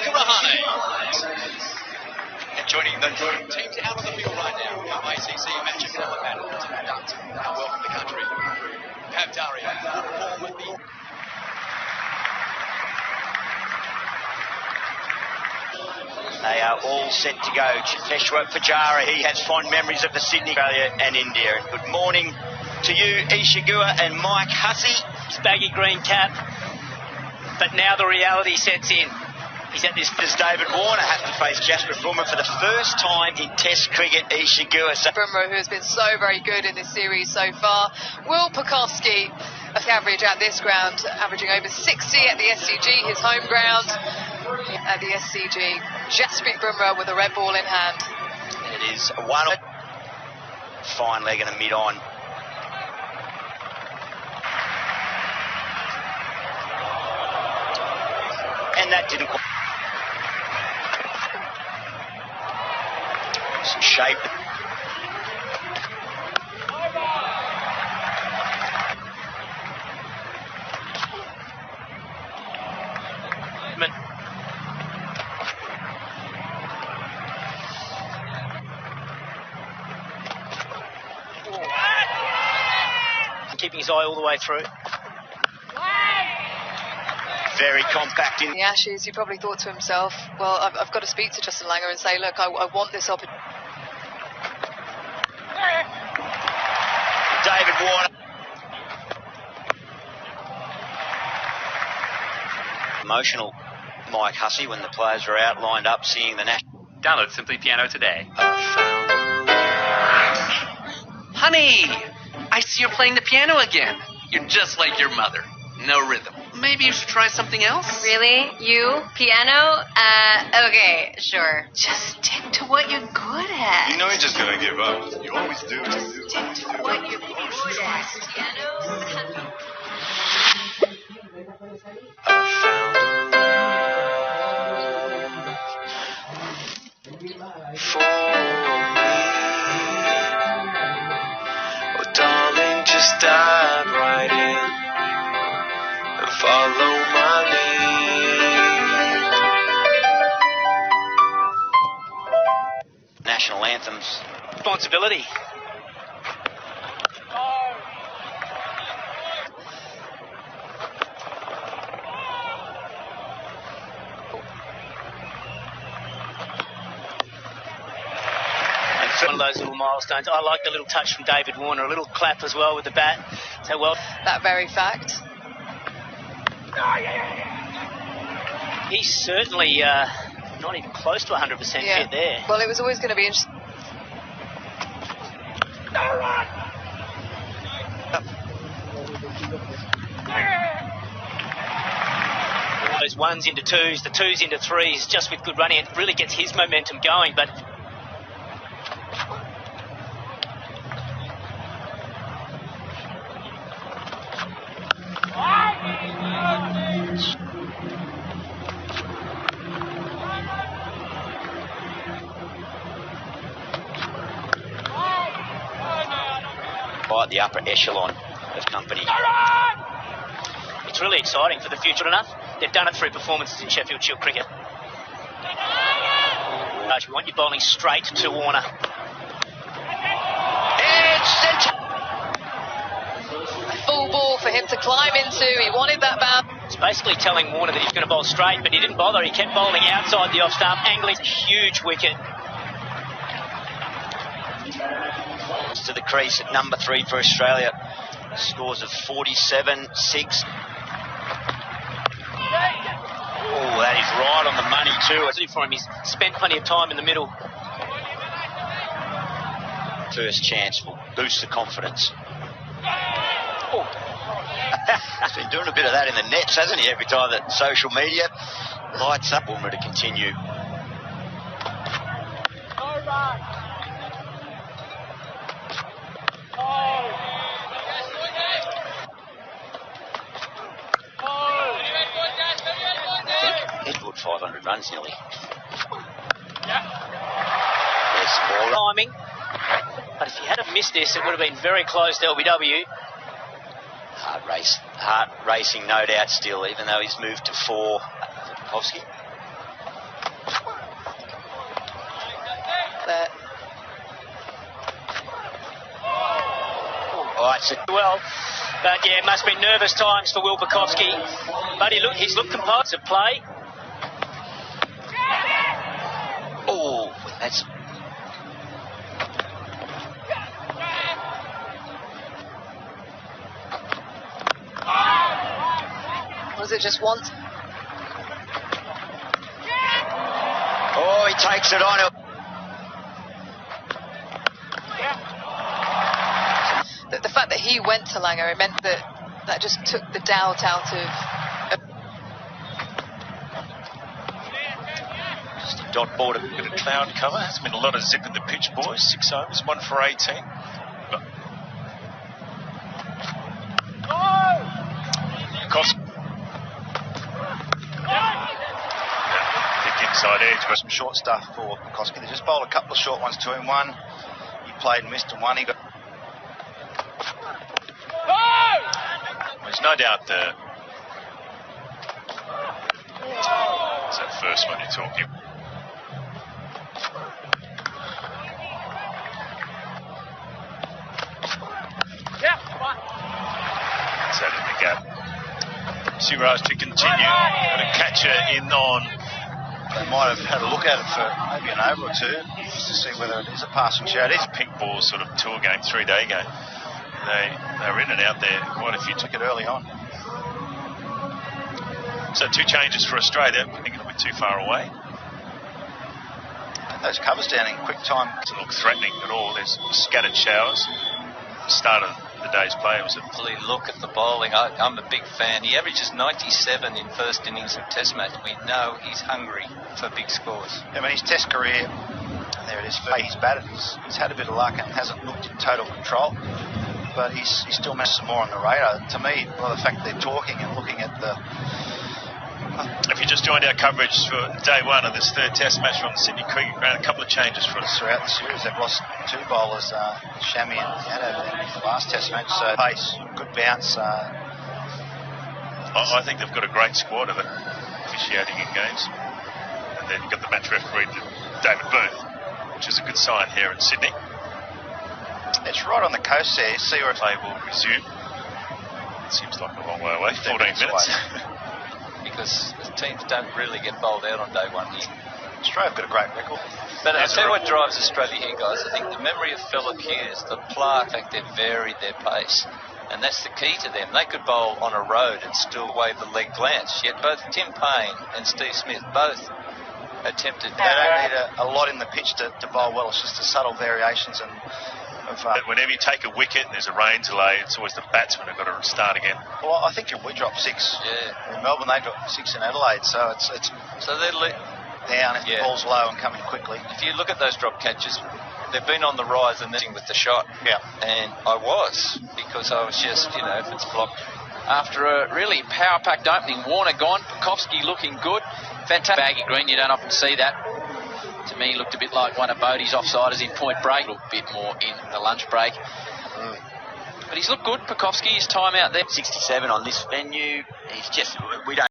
Monica Rahane. And joining the teams out on the field right now, come ACC match of another battle to conduct our welcome to country. Pav Daria will perform with the... They are all set to go. Chiteshwar Pujara, he has fond memories of the Sydney, Australia and India. And good morning to you, Isha Guha and Mike Hussey. His baggy green cap, but now the reality sets in. He's at this... Does David Warner have to face Jasprit Bumrah for the first time in Test cricket, Isha Guha? Bumrah, who has been so very good in this series so far. Will Pucovski, a average at this ground, averaging over 60 at the SCG, his home ground. At the SCG, Jasprit Bumrah with a red ball in hand. It is one fine leg and a mid-on. And that didn't quite... Some shape. Keeping his eye all the way through. Very compact in the Ashes. He probably thought to himself, well, I've got to speak to Justin Langer and say, look, I want this opportunity. David Warner. Emotional, Mike Hussey, when the players were out lined up seeing the national. Download Simply Piano today. Honey, I see you're playing the piano again. You're just like your mother. No rhythm. Maybe you should try something else? Really? You? Piano? Okay, sure. Just stick to what you're good at. You know you're just gonna give up. You always do. Stick to what you're good at. Piano? Just dive right in and follow my lead. National anthems. Responsibility. One of those little milestones. I like the little touch from David Warner, a little clap as well with the bat. So well, that very fact. He's certainly not even close to 100% fit there. Well, it was always going to be interesting. Those ones into twos, the twos into threes, just with good running, it really gets his momentum going, but by the upper echelon of company. It's really exciting for the future enough. They've done it through performances in Sheffield Shield cricket. We want you bowling straight to Warner. It's centre. Full ball for him to climb into. He wanted that bound. It's basically telling Warner that he's going to bowl straight, but he didn't bother. He kept bowling outside the off-stump, angling a huge wicket. To the crease at number 3 for Australia. Scores of 47-6. Oh, that is right on the money too. For him, he's spent plenty of time in the middle. First chance will boost the confidence. Oh. He's been doing a bit of that in the nets, hasn't he? Every time that social media lights up, Bumrah to continue. He's put 500 runs nearly. There's smaller. Timing. But if he had have missed this, it would have been very close to LBW. Hard racing, no doubt, still, even though he's moved to 4. Pucovski. Well, but yeah, it must be nervous times for Will Bukowski. But he's looked composed to play. Oh, that's... Was it just once? Oh, he takes it on. The fact that he went to Langer, it meant that just took the doubt out of... Just a dot board. A bit of cloud cover. There's been a lot of zip in the pitch, boys. 6 overs, 1 for 18. But... Inside edge, but some short stuff for Bukowski. They just bowled a couple of short ones to him. One he played and missed, and one he got. There's no doubt it's that first one you're talking. It's out in the gap. Siraj to continue, but a catcher in on. They might have had a look at it for maybe an over or two, just to see whether it is a passing shot. It's a pink ball sort of tour game, 3-day game. They were in and out there. Quite a few took it early on. So 2 changes for Australia. I think it'll be too far away. And those covers down in quick time. Doesn't look threatening at all. There's scattered showers. Start of the day's play was a look at the bowling. I'm a big fan. He averages 97 in first innings of Test match. We know he's hungry for big scores. I mean, his Test career, there it is. He's batted. He's had a bit of luck and hasn't looked in total control. But he's still managed some more on the radar. To me, well, the fact they're talking and looking at the... If you just joined our coverage for day 1 of this 3rd Test match from the Sydney Cricket Ground, a couple of changes for us. Throughout the series, they've lost 2 bowlers, Shami and Yadav, in the last Test match. So pace, good bounce. I think they've got a great squad of it, officiating in games. And then you've got the match referee, David Booth, which is a good sign here in Sydney. It's right on the coast there. See where play will resume. It seems like a long way away. 14 minutes. Because the teams don't really get bowled out on day 1 here. Australia have got a great record. But I'll tell you what drives Australia here, guys. I think the memory of Phillip Hughes, the play, in fact, they've varied their pace. And that's the key to them. They could bowl on a road and still wave the leg glance. Yet both Tim Payne and Steve Smith both attempted. They don't need a lot in the pitch to bowl well. It's just the subtle variations and... whenever you take a wicket and there's a rain delay, it's always the batsmen who've got to start again. Well, I think we dropped 6 in Melbourne. They dropped 6 in Adelaide, so it's so they're down if the ball's low and coming quickly. If you look at those drop catches, they've been on the rise and then with the shot. Yeah. And I was, because I was just, if it's blocked. After a really power-packed opening, Warner gone, Bukowski looking good. Fantastic baggy green, you don't often see that. To me, looked a bit like one of Bodie's offsiders in point break, a little bit more in the lunch break. But he's looked good, Bukowski, his time out there. 67 on this venue. He's just, we don't